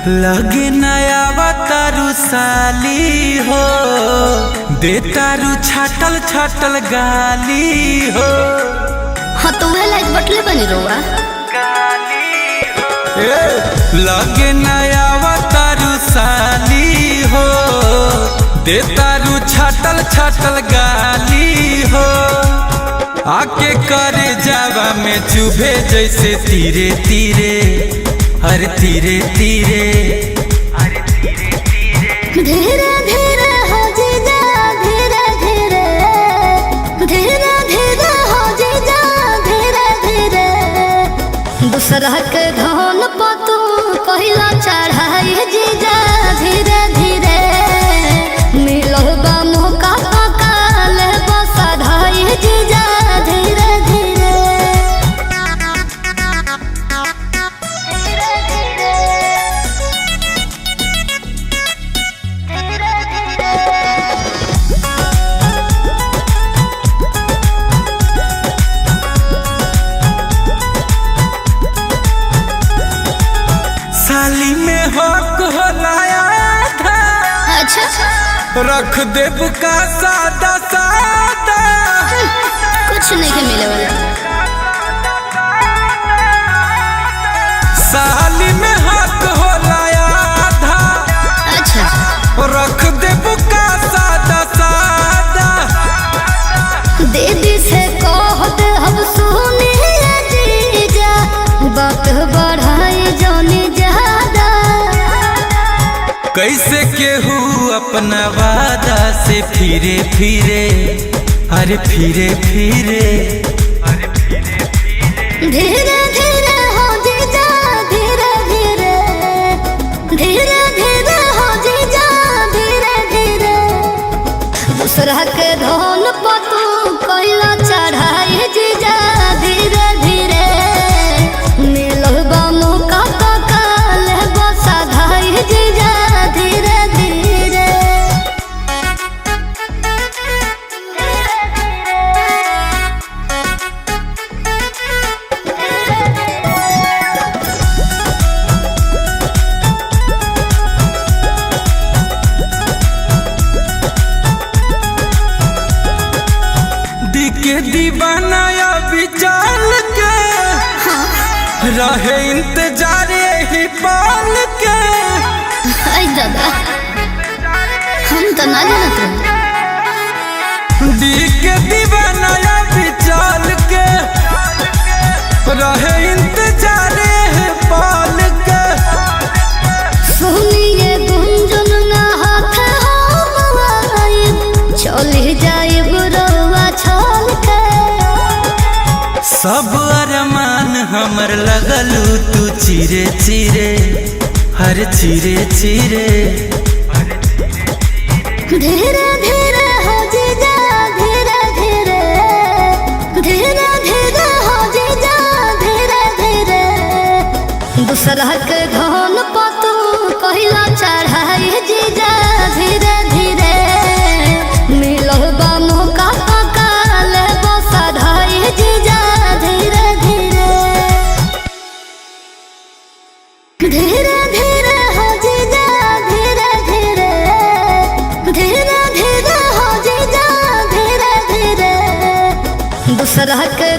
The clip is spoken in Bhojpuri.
लगे नया तारू साली हो, दे तारू छाटल छाटल गाली हो। हाँ तो वह लाइट बटले बनी रोआ। लगे नया तारू साली हो, दे तारू छाटल छाटल गाली हो। आके करे जावा में चुभे जैसे तीरे तीरे, हर तीरे तीरे, धीरे धीरे हो जीजा, धीरे धीरे, धीरे धीरे हो जीजा, धीरे धीरे। दूसरा के धन पतू पहिला चढ़ाई जीजा, धीरे धीरे। मिलो बा मौका पकाल बसा धाई जीजा, धीरे धीरे। साली में हक होलाया था, अच्छा रख देब का सादा सादा। कुछ नहीं के मिले वाला। साली में हक होलाया था, अच्छा रख देब का सादा सादा। दीदी से कह दे हम सुनिए जीजा, बात बढ़ाई जानी ज्यादा। कैसे केहू अपना वादा से फिरे फिरे, अरे फिरे फिरे, धीरे धीरे हो जीजा, धीरे धीरे, धीरे धीरे हो जीजा, धीरे धीरे। दूसरा के धन पतू कोइला चढ़ाई जीजा, धीरे धीरे। मिलो बा मौका पकाल बसा धाई जीजा, धीरे धीरे। दिखे दीवाना अभी चल के, रहे इंतजार ही पाल के। आई दादा हम तो ना जानत रहे। दिखे दीवाना अभी चल के, रहे इंतजार ही पाल के। सुनिए गुंजन ना हाथ हमारी, चली जाए बुरवा छोड़ के। सब अरमान हमर लगलू तू चिरे चिरे, हर चिरे चिरे, धीरे धीरे हो जीजा, धीरे धीरे, धीरे धीरे हो जीजा, धीरे धीरे। दूसरा के धन पतू पहिला चढ़ाई जीजा, धीरे धीरे। मिलो बा मौका पकाल बसा धाई जीजा, धीरे धीरे, धीरे धीरे हो जीजा, धीरे धीरे, धीरे धीरे हो जीजा, धीरे धीरे। दूसरा के